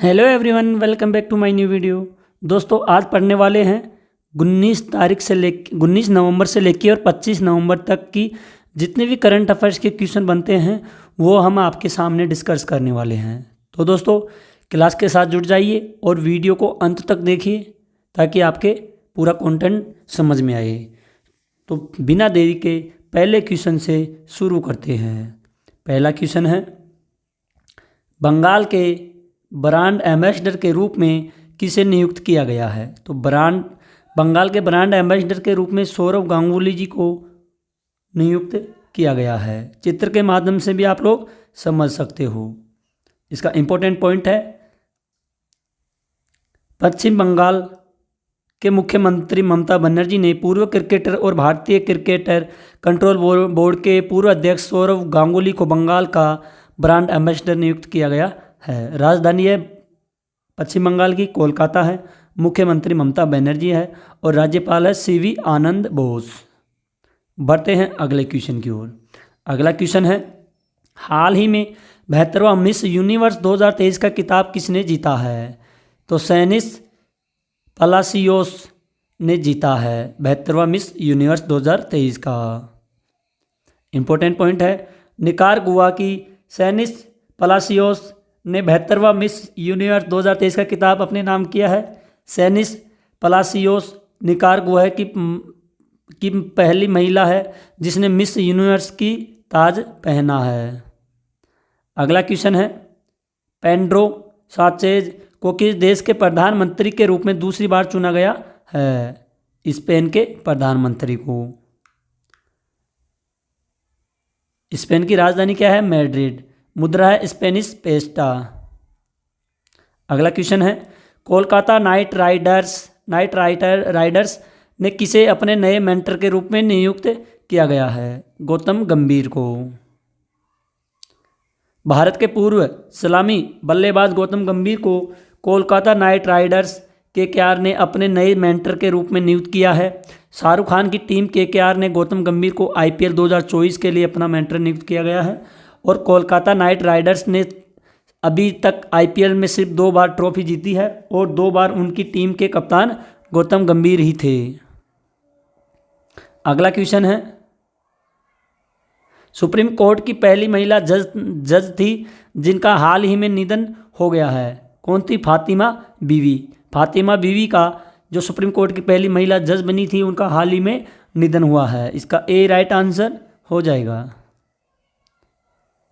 Hello everyone, welcome back to my new video. दोस्तों, आज पढ़ने वाले हैं 19 नवंबर से लेकर और 25 नवंबर तक की जितने भी करंट अफेयर्स के क्वेश्चन बनते हैं वो हम आपके सामने डिस्कस करने वाले हैं। तो दोस्तों, क्लास के साथ जुड़ जाइए और वीडियो को अंत तक देखिए ताकि आपके पूरा कंटेंट समझ में आए। तो बिना देरी के पहले क्वेश्चन से शुरू करते हैं। पहला क्वेश्चन है, बंगाल के ब्रांड एम्बेसडर के रूप में किसे नियुक्त किया गया है? तो बंगाल के ब्रांड एम्बेसडर के रूप में सौरव गांगुली जी को नियुक्त किया गया है। चित्र के माध्यम से भी आप लोग समझ सकते हो। इसका इंपॉर्टेंट पॉइंट है, पश्चिम बंगाल के मुख्यमंत्री ममता बनर्जी ने पूर्व क्रिकेटर और भारतीय क्रिकेटर कंट्रोल बोर्ड के पूर्व अध्यक्ष सौरव गांगुली को बंगाल का ब्रांड एम्बेसडर नियुक्त किया गया है। राजधानी है पश्चिम बंगाल की कोलकाता है, मुख्यमंत्री ममता बनर्जी है और राज्यपाल है सीवी आनंद बोस। बढ़ते हैं अगले क्वेश्चन की ओर। अगला क्वेश्चन है, हाल ही में 72वां मिस यूनिवर्स 2023 का खिताब किसने जीता है? तो सैनिस पलासियोस ने जीता है 72वां मिस यूनिवर्स 2023 का। इंपॉर्टेंट पॉइंट है, निकारागुआ की सैनिस पलासियोस ने 72वां मिस यूनिवर्स 2023 का खिताब अपने नाम किया है। सैनिस पलासियोस निकारागुआ की पहली महिला है जिसने मिस यूनिवर्स की ताज पहना है। अगला क्वेश्चन है, पेड्रो साnchez को किस देश के प्रधानमंत्री के रूप में दूसरी बार चुना गया है? स्पेन के प्रधानमंत्री को। स्पेन की राजधानी क्या है? मैड्रिड। मुद्रा है स्पेनिश पेस्टा। अगला क्वेश्चन है, कोलकाता नाइट राइडर्स ने किसे अपने नए मेंटर के रूप में नियुक्त किया गया है? गौतम गंभीर को। भारत के पूर्व सलामी बल्लेबाज गौतम गंभीर को कोलकाता नाइट राइडर्स केकेआर ने अपने नए मेंटर के रूप में नियुक्त किया है। शाहरुख खान की टीम केकेआर ने गौतम गंभीर को आईपीएल 2024 के लिए अपना मेंटर नियुक्त किया गया है और कोलकाता नाइट राइडर्स ने अभी तक आईपीएल में सिर्फ 2 बार ट्रॉफी जीती है और 2 बार उनकी टीम के कप्तान गौतम गंभीर ही थे। अगला क्वेश्चन है, सुप्रीम कोर्ट की पहली महिला जज थी जिनका हाल ही में निधन हो गया है। कौन थी? फातिमा बीवी। फातिमा बीवी का जो सुप्रीम कोर्ट की पहली महिला जज बनी थी उनका हाल ही में निधन हुआ है। इसका ए राइट आंसर हो जाएगा।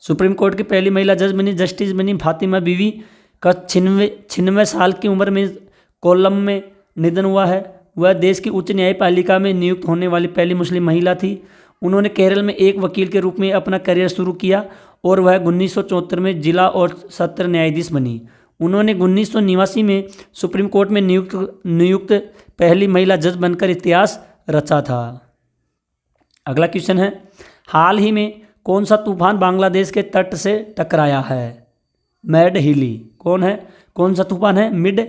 सुप्रीम कोर्ट की पहली महिला जस्टिस बनी फातिमा बीवी का 96 साल की उम्र में कोल्लम में निधन हुआ है। वह देश की उच्च न्यायपालिका में नियुक्त होने वाली पहली मुस्लिम महिला थी। उन्होंने केरल में एक वकील के रूप में अपना करियर शुरू किया और वह 1974 में जिला और सत्र न्यायाधीश बनी। उन्होंने 1989 में सुप्रीम कोर्ट में नियुक्त पहली महिला जज बनकर इतिहास रचा था। अगला क्वेश्चन है, हाल ही में कौन सा तूफान बांग्लादेश के तट से टकराया है? मिड हिली। कौन सा तूफान है? मिड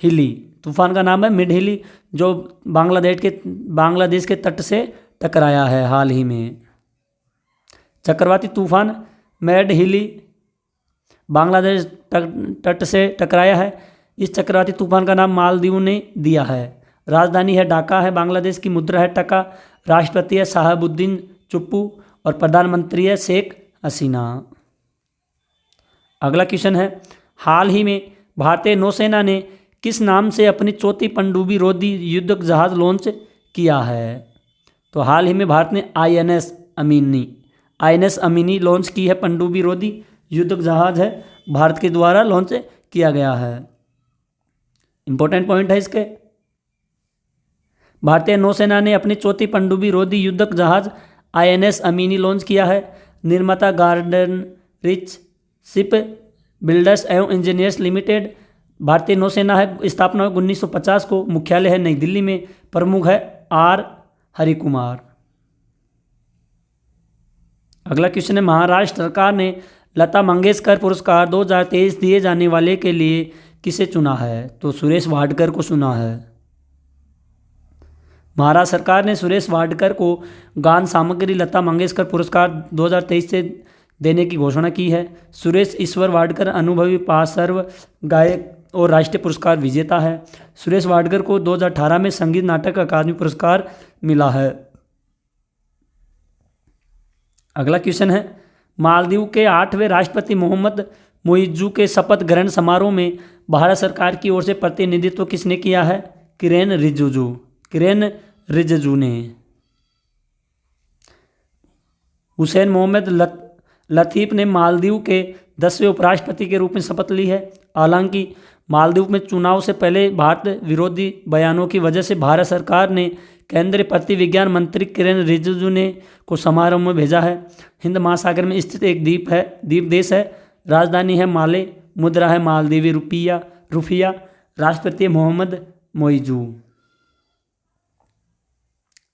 हिली। तूफान का नाम है मिड हिली, जो बांग्लादेश के तट से टकराया है हाल ही में। चक्रवाती तूफान मिड हिली बांग्लादेश तट से टकराया है। इस चक्रवाती तूफान का नाम मालदीव ने दिया है। राजधानी है ढाका है। बांग्लादेश की मुद्रा है टका। राष्ट्रपति है शाहबुद्दीन चुप्पू और प्रधानमंत्री है शेख हसीना। अगला क्वेश्चन है, हाल ही में भारतीय नौसेना ने किस नाम से अपनी चौथी पनडुब्बी रोधी युद्धक जहाज लॉन्च किया है? तो हाल ही में भारत ने आईएनएस अमीनी लॉन्च की है। पनडुब्बी रोधी युद्धक जहाज है, भारत के द्वारा लॉन्च किया गया है। इंपॉर्टेंट पॉइंट है इसके, भारतीय नौसेना ने अपनी चौथी पनडुब्बी रोधी युद्धक जहाज आईएनएस अमीनी लॉन्च किया है। निर्माता गार्डन रिच शिप बिल्डर्स एवं इंजीनियर्स लिमिटेड भारतीय नौसेना है। स्थापना 1950 को। मुख्यालय है नई दिल्ली में। प्रमुख है आर हरिकुमार। अगला क्वेश्चन है, महाराष्ट्र सरकार ने लता मंगेशकर पुरस्कार 2023 दिए जाने वाले के लिए किसे चुना है? तो सुरेश वाडकर को चुना है। महाराष्ट्र सरकार ने सुरेश वाडकर को गान सामग्री लता मंगेशकर पुरस्कार 2023 से देने की घोषणा की है। सुरेश ईश्वर वाडकर अनुभवी पार्श्व गायक और राष्ट्रीय पुरस्कार विजेता है। सुरेश वाडकर को 2018 में संगीत नाटक अकादमी पुरस्कार मिला है। अगला क्वेश्चन है, मालदीव के 8वें राष्ट्रपति मोहम्मद मोइज्जू के शपथ ग्रहण समारोह में भारत सरकार की ओर से प्रतिनिधित्व किसने किया है? किरेन रिजिजू ने। हुसैन मोहम्मद लतीफ़ ने मालदीव के 10वें उपराष्ट्रपति के रूप में शपथ ली है। हालांकि मालदीव में चुनाव से पहले भारत विरोधी बयानों की वजह से भारत सरकार ने केंद्रीय पृथ्वी विज्ञान मंत्री किरेन रिजिजू ने को समारोह में भेजा है। हिंद महासागर में स्थित एक द्वीप देश है। राजधानी है माले, मुद्रा है मालदीवी रुपया। राष्ट्रपति मोहम्मद मोइजू।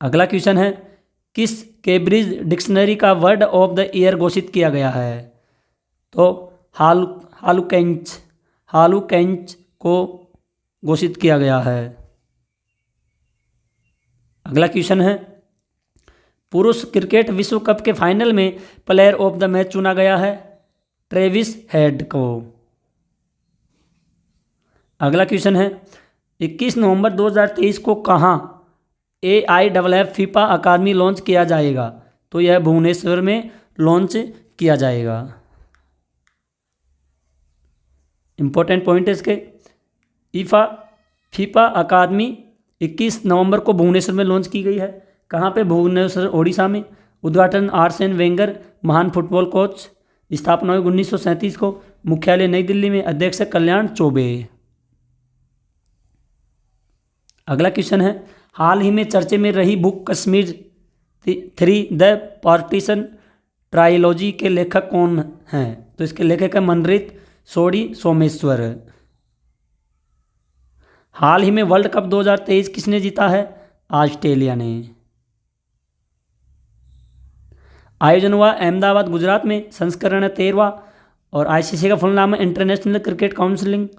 अगला क्वेश्चन है, किस कैम्ब्रिज डिक्शनरी का वर्ड ऑफ द ईयर घोषित किया गया है? तो हालुकैंच को घोषित किया गया है। अगला क्वेश्चन है, पुरुष क्रिकेट विश्व कप के फाइनल में प्लेयर ऑफ द मैच चुना गया है? ट्रेविस हेड को। अगला क्वेश्चन है, 21 नवंबर 2023 को कहाँ AIFF फीफा अकादमी लॉन्च किया जाएगा? तो यह भुवनेश्वर में लॉन्च किया जाएगा। इंपॉर्टेंट पॉइंट है इसके, फीफा अकादमी 21 नवंबर को भुवनेश्वर में लॉन्च की गई है। कहाँ पे? भुवनेश्वर, ओडिशा में। उद्घाटन आर्सेन वेंगर, महान फुटबॉल कोच। स्थापना हुई 1937 को। मुख्यालय नई दिल्ली में। अध्यक्ष कल्याण चौबे। अगला क्वेश्चन है, हाल ही में चर्चे में रही book Kashmir 3 the partition trilogy के लेखक कौन हैं? तो इसके लेखक है मनरीत सोमेश्वर। हाल ही में वर्ल्ड कप 2023 किसने जीता है? ऑस्ट्रेलिया ने। आयोजन हुआ अहमदाबाद, गुजरात में। संस्करण 13वां और ICC का फुल नाम है इंटरनेशनल क्रिकेट काउंसिल।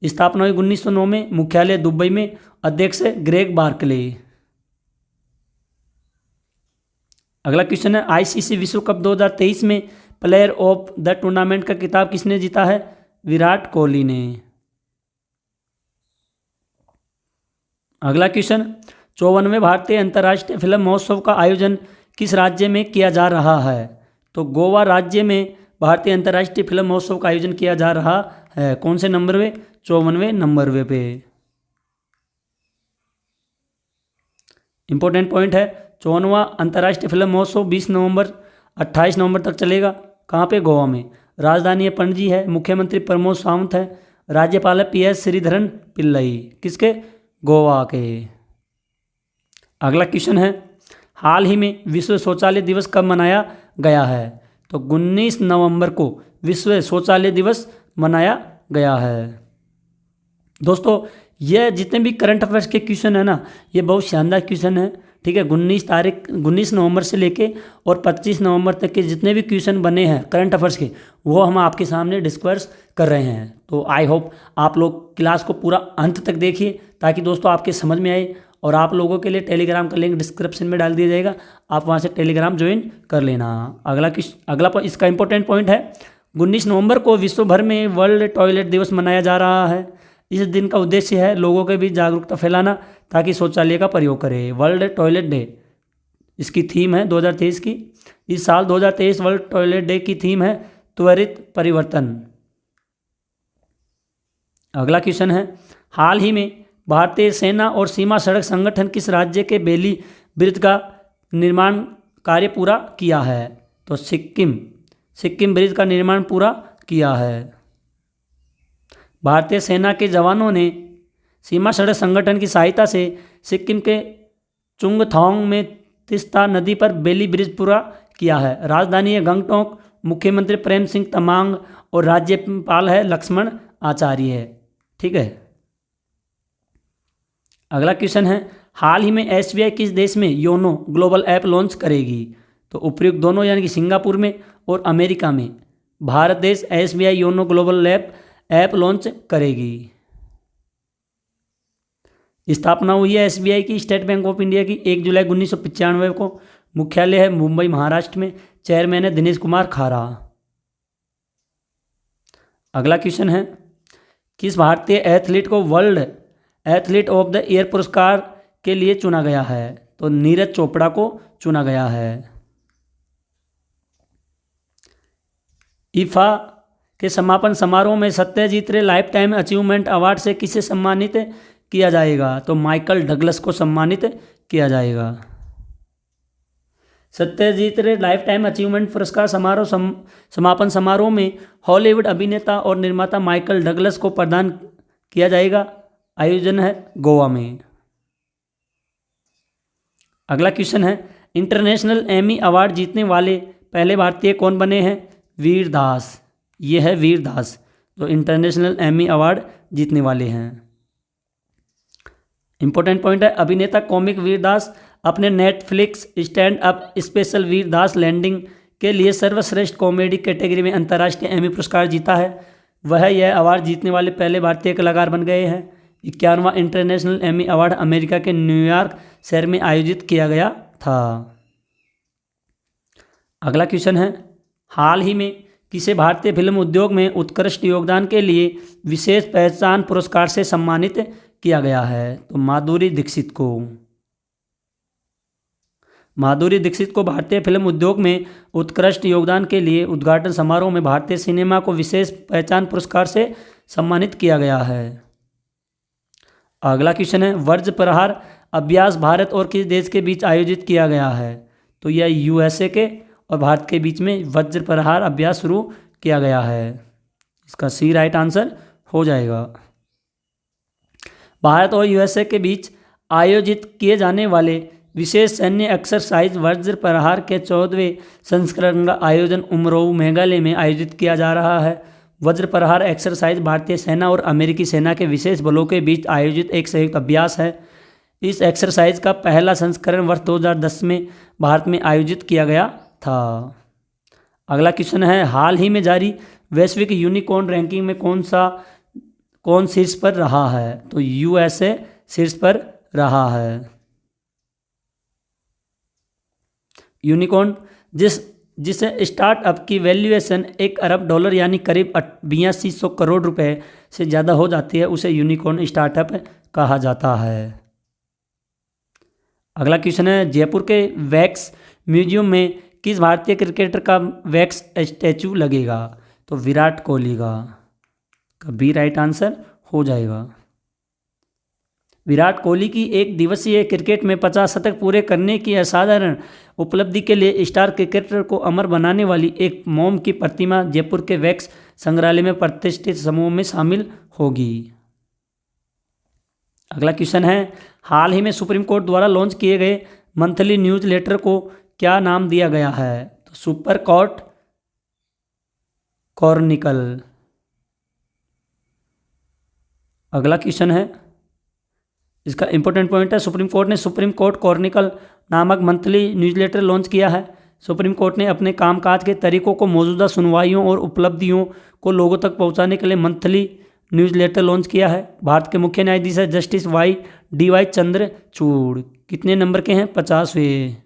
स्थापना हुई 1909 में। मुख्यालय दुबई में। अध्यक्ष ग्रेग बार्कले। अगला क्वेश्चन है, ICC विश्व कप 2023 में प्लेयर ऑफ द टूर्नामेंट का खिताब किसने जीता है? विराट कोहली ने। अगला क्वेश्चन, 54वें भारतीय अंतर्राष्ट्रीय फिल्म महोत्सव का आयोजन किस राज्य में किया जा रहा है? तो गोवा राज्य में भारतीय अंतर्राष्ट्रीय फिल्म महोत्सव का आयोजन किया जा रहा है। कौन से नंबर पे? 54वें नंबर पे। इंपॉर्टेंट पॉइंट है, 54वां अंतर्राष्ट्रीय फिल्म महोत्सव 20 नवंबर 28 नवंबर तक चलेगा। कहाँ पे? गोवा में। राजधानी है पणजी है। मुख्यमंत्री प्रमोद सावंत है। राज्यपाल है PS श्रीधरन पिल्लई। किसके? गोवा के। अगला क्वेश्चन है, हाल ही में विश्व शौचालय दिवस कब मनाया गया है? तो 19 नवंबर को विश्व शौचालय दिवस मनाया गया है। दोस्तों, यह जितने भी करंट अफेयर्स के क्वेश्चन है ना, ये बहुत शानदार क्वेश्चन है। ठीक है, 19 नवंबर से लेके और 25 नवंबर तक के जितने भी क्वेश्चन बने हैं करंट अफेयर्स के, वो हम आपके सामने डिस्कस कर रहे हैं। तो आई होप आप लोग क्लास को पूरा अंत तक देखिए, ताकि दोस्तों आपके समझ में आए। और आप लोगों के लिए टेलीग्राम का लिंक डिस्क्रिप्शन में डाल दिया जाएगा, आप वहाँ से टेलीग्राम ज्वाइन कर लेना। अगला इसका इंपॉर्टेंट पॉइंट है, 19 नवंबर को विश्व भर में वर्ल्ड टॉयलेट दिवस मनाया जा रहा है। इस दिन का उद्देश्य है लोगों के बीच जागरूकता फैलाना ताकि शौचालय का प्रयोग करें। वर्ल्ड टॉयलेट डे इसकी थीम है 2023 की। इस साल 2023 वर्ल्ड टॉयलेट डे की थीम है त्वरित परिवर्तन। अगला क्वेश्चन है, हाल ही में भारतीय सेना और सीमा सड़क संगठन किस राज्य के बेली ब्रिज का निर्माण कार्य पूरा किया है? तो सिक्किम ब्रिज का निर्माण पूरा किया है। भारतीय सेना के जवानों ने सीमा सड़क संगठन की सहायता से सिक्किम के चुंगथांग में तिस्ता नदी पर बेली ब्रिज पूरा किया है। राजधानी है गंगटोक। मुख्यमंत्री प्रेम सिंह तमांग और राज्यपाल है लक्ष्मण आचार्य। ठीक है। अगला क्वेश्चन है, हाल ही में SBI किस देश में योनो ग्लोबल ऐप लॉन्च करेगी? तो उपयुक्त दोनों यानी कि सिंगापुर में और अमेरिका में भारत देश SBI YONO global app launch करेगी। स्थापना हुई है SBI की, स्टेट बैंक ऑफ इंडिया की 1 जुलाई 1995 को। मुख्यालय है मुंबई महाराष्ट्र में। चेयरमैन है दिनेश कुमार खारा। अगला क्वेश्चन है, किस भारतीय एथलीट को world athlete of the year पुरस्कार के लिए चुना गया है? तो नीरज चोपड़ा को चुना गया है। ईफा के समापन समारोह में सत्यजीत रे लाइफ टाइम अचीवमेंट अवार्ड से किसे सम्मानित किया जाएगा? तो माइकल डगलस को सम्मानित किया जाएगा। सत्यजीत रे लाइफ टाइम अचीवमेंट पुरस्कार समापन समारोह में हॉलीवुड अभिनेता और निर्माता माइकल डगलस को प्रदान किया जाएगा। आयोजन है गोवा में। अगला क्वेश्चन है, इंटरनेशनल एमी अवार्ड जीतने वाले पहले भारतीय कौन बने हैं? वीर दास। ये है वीर दास जो इंटरनेशनल एमी अवार्ड जीतने वाले हैं। इंपॉर्टेंट पॉइंट है, अभिनेता कॉमिक वीर दास अपने नेटफ्लिक्स स्टैंड अप स्पेशल वीर दास लैंडिंग के लिए सर्वश्रेष्ठ कॉमेडी कैटेगरी में अंतर्राष्ट्रीय एमी पुरस्कार जीता है। वह यह अवार्ड जीतने वाले पहले भारतीय कलाकार बन गए हैं। 51वां इंटरनेशनल एमी अवार्ड अमेरिका के न्यूयॉर्क शहर में आयोजित किया गया था। अगला क्वेश्चन है, हाल ही में किसे भारतीय फिल्म उद्योग में उत्कृष्ट योगदान के लिए विशेष पहचान पुरस्कार से सम्मानित किया गया है? तो माधुरी दीक्षित को। माधुरी दीक्षित को भारतीय फिल्म उद्योग में उत्कृष्ट योगदान के लिए उद्घाटन समारोह में भारतीय सिनेमा को विशेष पहचान पुरस्कार से सम्मानित किया गया है। अगला क्वेश्चन है, वज्र प्रहार अभ्यास भारत और किस देश के बीच आयोजित किया गया है? तो यह यूएसए के और भारत के बीच में वज्र प्रहार अभ्यास शुरू किया गया है। इसका सी राइट आंसर हो जाएगा। भारत और यूएसए के बीच आयोजित किए जाने वाले विशेष सैन्य एक्सरसाइज वज्र प्रहार के 14वें संस्करण का आयोजन उमरोऊ मेघालय में आयोजित किया जा रहा है। वज्र प्रहार एक्सरसाइज भारतीय सेना और अमेरिकी सेना के विशेष बलों के बीच आयोजित एक संयुक्त अभ्यास है। इस एक्सरसाइज का पहला संस्करण वर्ष 2010 में भारत में आयोजित किया गया था। अगला क्वेश्चन है, हाल ही में जारी वैश्विक यूनिकॉर्न रैंकिंग में कौन शीर्ष पर रहा है? तो यूएसए शीर्ष पर रहा है। यूनिकॉर्न जिसे स्टार्टअप की वैल्यूएशन $1 अरब यानी करीब 8200 करोड़ रुपए से ज़्यादा हो जाती है, उसे यूनिकॉर्न स्टार्टअप कहा जाता है। अगला क्वेश्चन है, जयपुर के वैक्स म्यूजियम में किस भारतीय क्रिकेटर का वैक्स स्टैचू लगेगा? तो विराट कोहली का बी राइट आंसर हो जाएगा। विराट कोहली की एक दिवसीय क्रिकेट में 50 शतक पूरे करने की असाधारण उपलब्धि के लिए स्टार क्रिकेटर को अमर बनाने वाली एक मोम की प्रतिमा जयपुर के वैक्स संग्रहालय में प्रतिष्ठित समूह में शामिल होगी। अगला क्वेश्चन है, हाल ही में सुप्रीम कोर्ट द्वारा लॉन्च किए गए मंथली न्यूज़लेटर को क्या नाम दिया गया है? तो सुपर कोर्ट क्रॉनिकल। अगला क्वेश्चन है, इसका इंपॉर्टेंट पॉइंट है, सुप्रीम कोर्ट ने सुप्रीम कोर्ट क्रॉनिकल नामक मंथली न्यूज़लेटर लॉन्च किया है। सुप्रीम कोर्ट ने अपने कामकाज के तरीकों को मौजूदा सुनवाइयों और उपलब्धियों को लोगों तक पहुंचाने के लिए मंथली न्यूज़लेटर लॉन्च किया है। भारत के मुख्य न्यायाधीश है जस्टिस DY चंद्रचूड़। कितने नंबर के हैं? 50वें।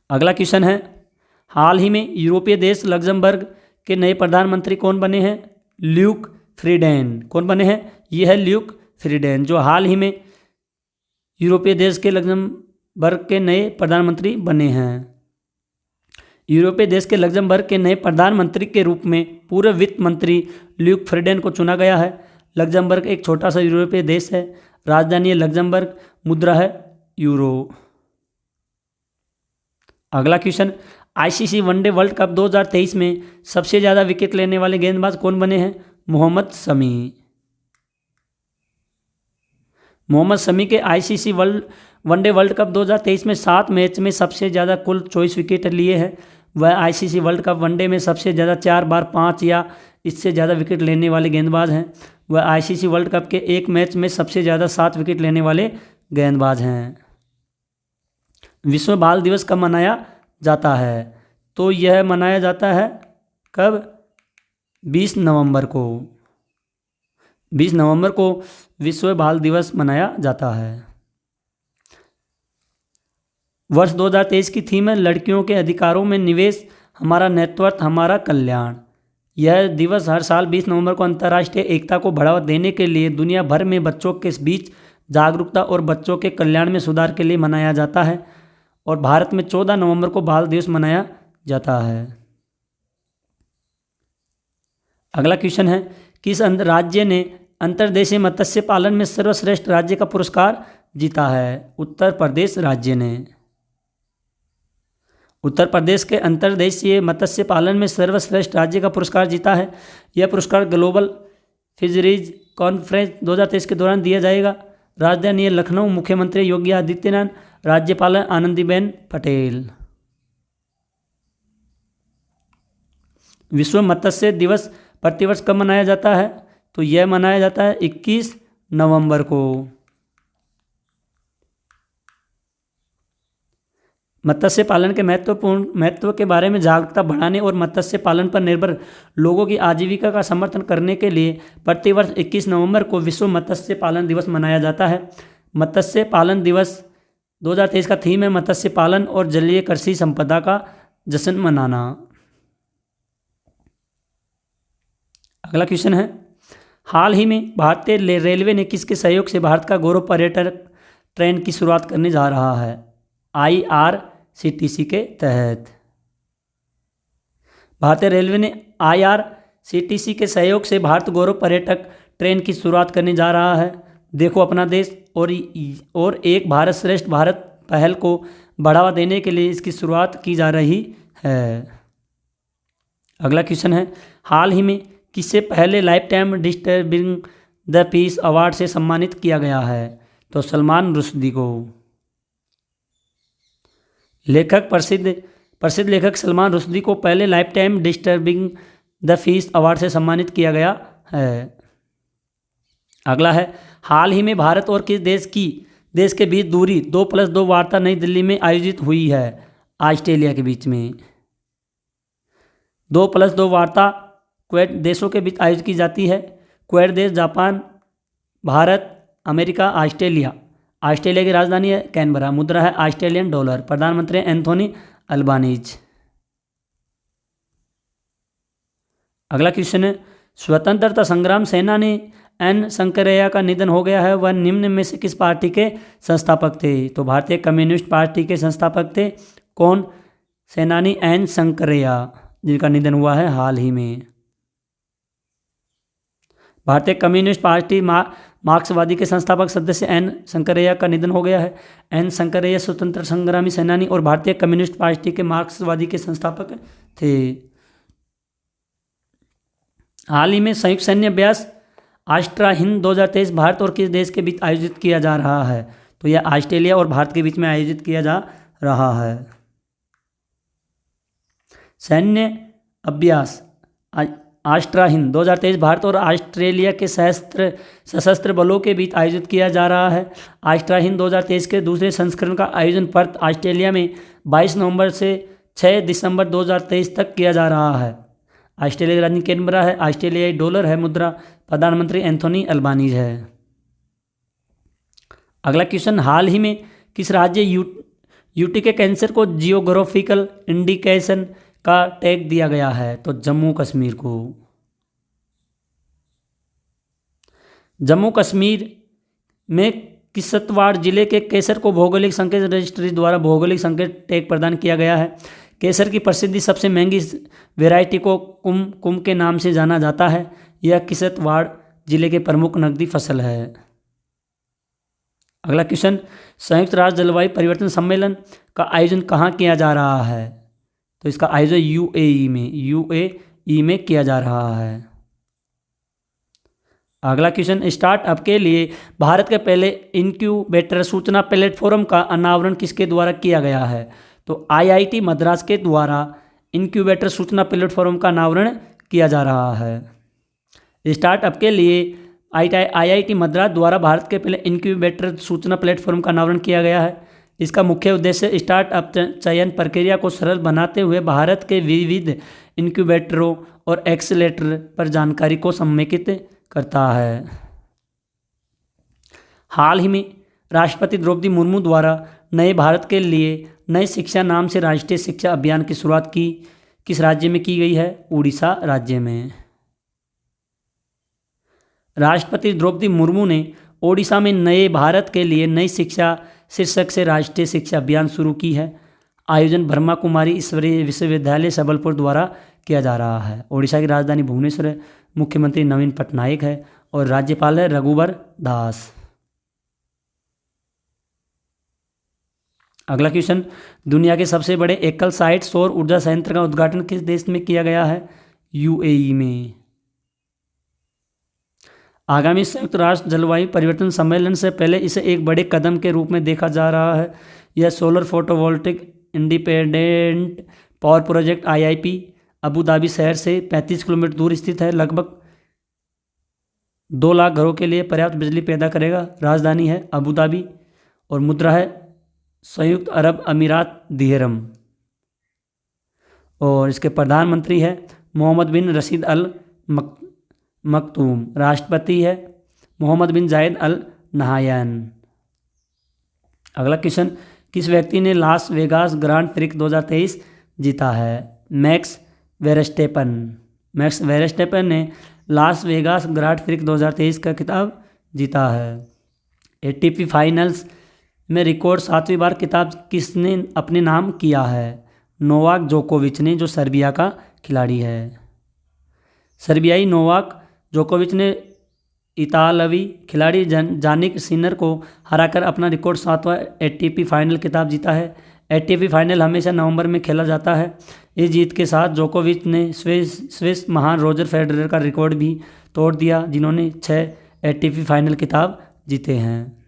अगला क्वेश्चन है, हाल ही में यूरोपीय देश लग्जमबर्ग के नए प्रधानमंत्री कौन बने हैं? Luke Frieden. कौन बने हैं? यह है ल्यूक फ्रीडेन, जो हाल ही में यूरोपीय देश के लग्जमबर्ग के नए प्रधानमंत्री बने हैं। यूरोपीय देश के लग्जमबर्ग के नए प्रधानमंत्री के रूप में पूर्व वित्त मंत्री ल्यूक फ्रीडेन को चुना गया है। लग्जमबर्ग एक छोटा सा यूरोपीय देश है। राजधानी है लग्जमबर्ग, मुद्रा है यूरो। अगला question, ICC one day world cup 2023 में सबसे ज़्यादा विकेट लेने वाले गेंदबाज कौन बने हैं? मोहम्मद शमी। मोहम्मद शमी के ICC वनडे वर्ल्ड कप 2023 में 7 मैच में सबसे ज़्यादा कुल 24 विकेट लिए हैं। वह ICC वर्ल्ड कप वनडे में सबसे ज़्यादा 4 बार 5 या इससे ज़्यादा विकेट लेने वाले गेंदबाज हैं। वह ICC वर्ल्ड कप के एक मैच में सबसे ज़्यादा 7 विकेट लेने वाले गेंदबाज हैं। विश्व बाल दिवस कब मनाया जाता है? तो यह मनाया जाता है कब? 20 नवंबर को। 20 नवंबर को विश्व बाल दिवस मनाया जाता है। वर्ष 2023 की थीम है लड़कियों के अधिकारों में निवेश, हमारा नेतृत्व, हमारा कल्याण। यह दिवस हर साल 20 नवंबर को अंतर्राष्ट्रीय एकता को बढ़ावा देने के लिए दुनिया भर में बच्चों के बीच जागरूकता और बच्चों के कल्याण में सुधार के लिए मनाया जाता है। और भारत में 14 नवंबर को बाल दिवस मनाया जाता है। अगला क्वेश्चन है, किस राज्य ने अंतर्देशीय मत्स्य पालन में सर्वश्रेष्ठ राज्य का पुरस्कार जीता है? उत्तर प्रदेश राज्य ने। उत्तर प्रदेश के अंतर्देशीय मत्स्य पालन में सर्वश्रेष्ठ राज्य का पुरस्कार जीता है। यह पुरस्कार ग्लोबल फिशरीज कॉन्फ्रेंस 2023 के दौरान दिया जाएगा। राजधानी है लखनऊ, मुख्यमंत्री योगी आदित्यनाथ, राज्यपाल आनंदीबेन पटेल। विश्व मत्स्य दिवस प्रतिवर्ष कब मनाया जाता है? तो यह मनाया जाता है 21 नवंबर को। मत्स्य पालन के महत्व के बारे में जागरूकता बढ़ाने और मत्स्य पालन पर निर्भर लोगों की आजीविका का समर्थन करने के लिए प्रतिवर्ष 21 नवंबर को विश्व मत्स्य पालन दिवस मनाया जाता है। मत्स्य पालन दिवस 2023 का थीम है मत्स्य पालन और जलीय कृषि संपदा का जश्न मनाना। अगला क्वेश्चन है, हाल ही में भारतीय रेलवे ने किसके सहयोग से भारत का गौरव पर्यटक ट्रेन की शुरुआत करने जा रहा है? IRCTC के तहत। भारतीय रेलवे ने IRCTC के सहयोग से भारत गौरव पर्यटक ट्रेन की शुरुआत करने जा रहा है। देखो अपना देश और एक भारत श्रेष्ठ भारत पहल को बढ़ावा देने के लिए इसकी शुरुआत की जा रही है। अगला क्वेश्चन है, हाल ही में किसे पहले life time disturbing the peace award से सम्मानित किया गया है? तो सलमान रुश्दी को। प्रसिद्ध लेखक सलमान रुश्दी को पहले life time disturbing the peace award से सम्मानित किया गया है। अगला है, हाल ही में भारत और किस देश के बीच दूरी 2+2 वार्ता नई दिल्ली में आयोजित हुई है? ऑस्ट्रेलिया के बीच में। 2+2 वार्ता क्वेड देशों के बीच आयोजित की जाती है। क्वेड देश Japan, Bharat, America, Australia. Australia की राजधानी है कैनबरा, मुद्रा है ऑस्ट्रेलियन डॉलर, प्रधानमंत्री एंथोनी अल्बानीज। अगला क्वेश्चन है, स्वतंत्रता संग्राम सेनानी एन शंकरैया का निधन हो गया है। वह निम्न में से किस पार्टी के संस्थापक थे? तो भारतीय कम्युनिस्ट पार्टी के संस्थापक थे। कौन? सेनानी एन शंकरैया, जिनका निधन हुआ है हाल ही में। भारतीय कम्युनिस्ट पार्टी मार्क्सवादी के संस्थापक सदस्य एन शंकरैया का निधन हो गया है। एन शंकरैया स्वतंत्र संग्रामी सेनानी और भारतीय कम्युनिस्ट पार्टी के मार्क्सवादी के संस्थापक थे। हाल ही में संयुक्त सैन्य अभ्यास आस्ट्रा हिंद 2023 भारत और किस देश के बीच आयोजित किया जा रहा है? तो यह ऑस्ट्रेलिया और भारत के बीच में आयोजित किया जा रहा है। सैन्य अभ्यास आस्ट्रा हिंद 2023 भारत और ऑस्ट्रेलिया के सशस्त्र बलों के बीच आयोजित किया जा रहा है। आस्ट्रा हिंद 2023 के दूसरे संस्करण का आयोजन पर्थ ऑस्ट्रेलिया में 22 नवंबर से 6 दिसंबर 2023 तक किया जा रहा है। ऑस्ट्रेलिया की राजधानी कैनबरा है, ऑस्ट्रेलियाई डॉलर है मुद्रा, प्रधानमंत्री एंथोनी अल्बानीज है। अगला क्वेश्चन, हाल ही में किस राज्य यूटी के कैंसर को जियोग्राफिकल इंडिकेशन का टैग दिया गया है? तो जम्मू कश्मीर को। जम्मू कश्मीर में किश्तवाड़ जिले के केसर को भौगोलिक संकेत रजिस्ट्री द्वारा भौगोलिक संकेत टैग प्रदान किया गया है। केसर की प्रसिद्धि सबसे महंगी वैरायटी को कुम के नाम से जाना जाता है। यह किश्तवाड़ जिले के प्रमुख नकदी फसल है। अगला क्वेश्चन, संयुक्त राष्ट्र जलवायु परिवर्तन सम्मेलन का आयोजन कहाँ किया जा रहा है? तो इसका आयोजन यूएई में किया जा रहा है। अगला क्वेश्चन, स्टार्टअप के लिए भारत के पहले इनक्यूबेटर सूचना प्लेटफॉर्म का अनावरण किसके द्वारा किया गया है? तो आईआईटी मद्रास के द्वारा इनक्यूबेटर सूचना प्लेटफॉर्म का अनावरण किया जा रहा है। स्टार्टअप के लिए आईआईटी मद्रास द्वारा भारत के पहले इनक्यूबेटर सूचना प्लेटफॉर्म का अनावरण किया गया है। इसका मुख्य उद्देश्य स्टार्टअप चयन प्रक्रिया को सरल बनाते हुए भारत के विविध इनक्यूबेटरों और एक्सेलेरेटर पर जानकारी को समेकित करता है। हाल ही में राष्ट्रपति द्रौपदी मुर्मू द्वारा नए भारत के लिए नई शिक्षा नाम से राष्ट्रीय शिक्षा अभियान की शुरुआत किस राज्य में की गई है? उड़ीसा राज्य में। राष्ट्रपति द्रौपदी मुर्मू ने ओडिशा में नए भारत के लिए नई शिक्षा शीर्षक से राष्ट्रीय शिक्षा अभियान शुरू की है। आयोजन ब्रह्मा कुमारी ईश्वरीय विश्वविद्यालय सबलपुर द्वारा किया जा रहा है। ओडिशा की राजधानी भुवनेश्वर है। मुख्यमंत्री नवीन पटनायक है और राज्यपाल है रघुवर दास। अगला क्वेश्चन, दुनिया के सबसे बड़े एकल साइट सौर ऊर्जा संयंत्र का उद्घाटन किस देश में किया गया है? यूएई में। आगामी संयुक्त राष्ट्र जलवायु परिवर्तन सम्मेलन से पहले इसे एक बड़े कदम के रूप में देखा जा रहा है। यह solar photovoltaic independent power project IIP Abu Dhabi शहर से 35 किलोमीटर दूर स्थित है। लगभग 2 लाख घरों के लिए पर्याप्त बिजली पैदा करेगा। राजधानी है अबू धाबी और मुद्रा है संयुक्त अरब अमीरात दिरहम। और इसके प्रधानमंत्री है मोहम्मद बिन रशीद अल मकतूम। राष्ट्रपति है मोहम्मद बिन जायद अल नहायान। अगला क्वेश्चन, किस व्यक्ति ने लास वेगास ग्रांड प्रिक्स 2023 जीता है? Max Verstappen. मैक्स वेरस्टेपन ने लास वेगास ग्रांड प्रिक्स 2023 का खिताब जीता है। ATP फाइनल्स में रिकॉर्ड 7वीं बार खिताब किसने अपने नाम किया है? नोवाक जोकोविच ने, जो सर्बिया का खिलाड़ी है। सर्बियाई नोवाक जोकोविच ने इतालवी खिलाड़ी जानिक सिनर को हराकर अपना रिकॉर्ड 7वां ATP फाइनल खिताब जीता है। ATP फाइनल हमेशा नवंबर में खेला जाता है। इस जीत के साथ जोकोविच ने स्विस महान रोजर फेडरर का रिकॉर्ड भी तोड़ दिया, जिन्होंने 6 ATP फाइनल खिताब जीते हैं।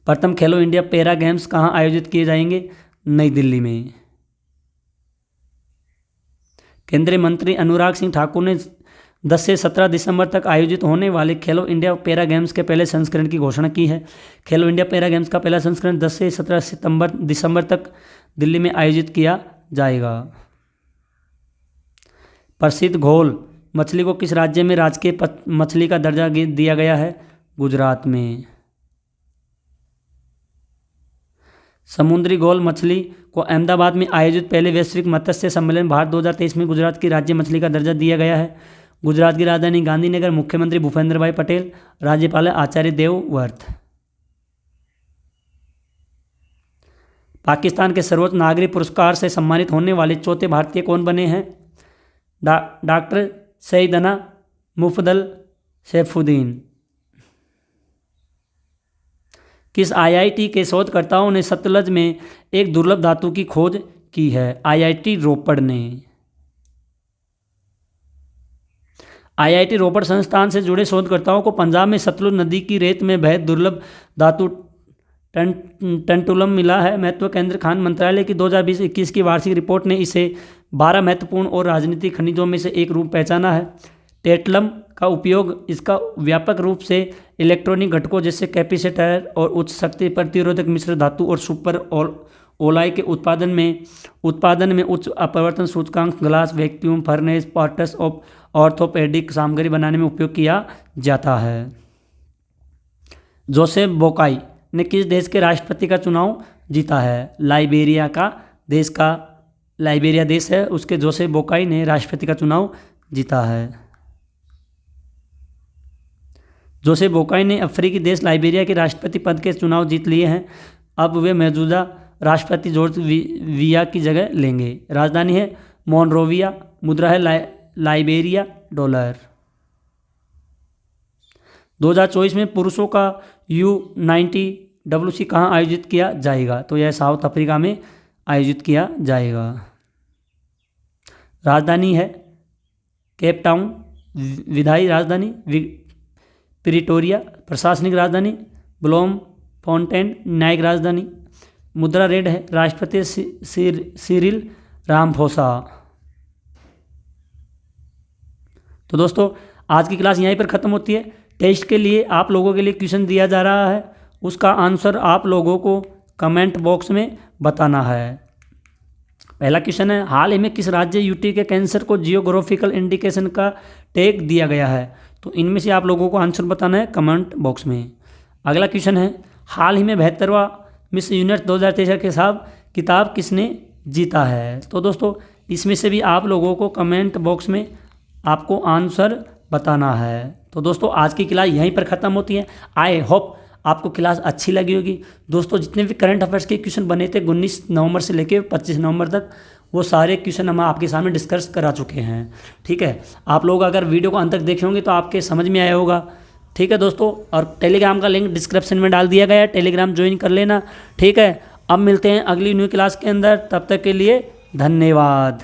प्रथम खेलो इंडिया पैरा गेम्स कहाँ आयोजित किए जाएंगे? नई दिल्ली में। केंद्रीय मंत्री अनुराग सिंह ठाकुर ने 10 से 17 दिसंबर तक आयोजित होने वाले खेलो इंडिया पैरा गेम्स के पहले संस्करण की घोषणा की है। खेलो इंडिया पैरा गेम्स का पहला संस्करण 10 से 17 दिसंबर तक दिल्ली में आयोजित किया जाएगा। प्रसिद्ध घोल मछली को किस राज्य में राजकीय मछली का दर्जा दिया गया है? गुजरात में। समुद्री घोल मछली को अहमदाबाद में आयोजित पहले वैश्विक मत्स्य सम्मेलन भारत 2023 में गुजरात की राज्य मछली का दर्जा दिया गया है। गुजरात की राजधानी गांधीनगर। मुख्यमंत्री भूपेंद्र भाई पटेल। राज्यपाल आचार्य देवव्रत। पाकिस्तान के सर्वोच्च नागरिक पुरस्कार से सम्मानित होने वाले चौथे भारतीय कौन बने हैं? डॉक्टर सईदना मुफद्दल सैफुद्दीन। किस IIT के शोधकर्ताओं ने सतलज में एक दुर्लभ धातु की खोज की है? IIT रोपड़ ने। IIT रोपड़ संस्थान से जुड़े शोधकर्ताओं को पंजाब में सतलुज नदी की रेत में बहत दुर्लभ धातु टंटुलम मिला है। महत्व केंद्र खान मंत्रालय की 2020-21 की वार्षिक रिपोर्ट ने इसे 12 महत्वपूर्ण और राजनीतिक खनिजों में से एक रूप पहचाना है। टेटलम का उपयोग इसका व्यापक रूप से इलेक्ट्रॉनिक घटकों जैसे कैपेसिटर और उच्च शक्ति प्रतिरोधक मिश्र धातु और सुपर ओलाई के उत्पादन में उच्च अपवर्तन सूचकांक, glass, vacuum furnace, parts of orthopaedic सामग्री बनाने में उपयोग किया जाता है। जोसेफ बोकाई ने किस देश के राष्ट्रपति का चुनाव जीता है? लाइबेरिया देश है, उसके जोसेफ बोकाई ने राष्ट्रपति का चुनाव जीता है। जोसेफ बोकाई ने अफ्रीकी देश लाइबेरिया के राष्ट्रपति पद के चुनाव जीत लिए हैं। अब वे मौजूदा राष्ट्रपति जॉर्ज विया की जगह लेंगे। राजधानी है मोनरोविया। मुद्रा है लाइबेरिया डॉलर। 2024 में पुरुषों का U90WC कहाँ आयोजित किया जाएगा? तो यह साउथ अफ्रीका में आयोजित किया जाएगा। राजधानी है केप टाउन। विधायी राजधानी प्रिटोरिया। प्रशासनिक राजधानी ब्लोम फाउंटेन। न्यायिक राजधानी। मुद्रा रेड है राष्ट्रपति सिरिल रामफोसा। तो दोस्तों आज की क्लास यहीं पर ख़त्म होती है। टेस्ट के लिए आप लोगों के लिए क्वेश्चन दिया जा रहा है, उसका आंसर आप लोगों को कमेंट बॉक्स में बताना है। पहला क्वेश्चन है, हाल ही में किस राज्य यूटी के कैंसर को जियोग्राफिकल इंडिकेशन का टैग दिया गया है? तो इनमें से आप लोगों को आंसर बताना है कमेंट बॉक्स में। अगला क्वेश्चन है, हाल ही में 72वां मिस यूनिवर्स 2023 के साथ किताब किसने जीता है। तो दोस्तों इसमें से भी आप लोगों को कमेंट बॉक्स में आपको आंसर बताना है। तो दोस्तों आज की क्लास यहीं पर ख़त्म होती है। आई होप आपको क्लास अच्छी लगी होगी। दोस्तों जितने भी करंट अफेयर्स के क्वेश्चन बने थे 19 नवंबर से लेकर 25 नवंबर तक, वो सारे क्वेश्चन हम आपके सामने डिस्कस करा चुके हैं। ठीक है, आप लोग अगर वीडियो को अंत तक देखे होंगे तो आपके समझ में आया होगा। ठीक है दोस्तों, और टेलीग्राम का लिंक डिस्क्रिप्शन में डाल दिया गया है, टेलीग्राम ज्वाइन कर लेना। ठीक है, अब मिलते हैं अगली न्यू क्लास के अंदर, तब तक के लिए धन्यवाद।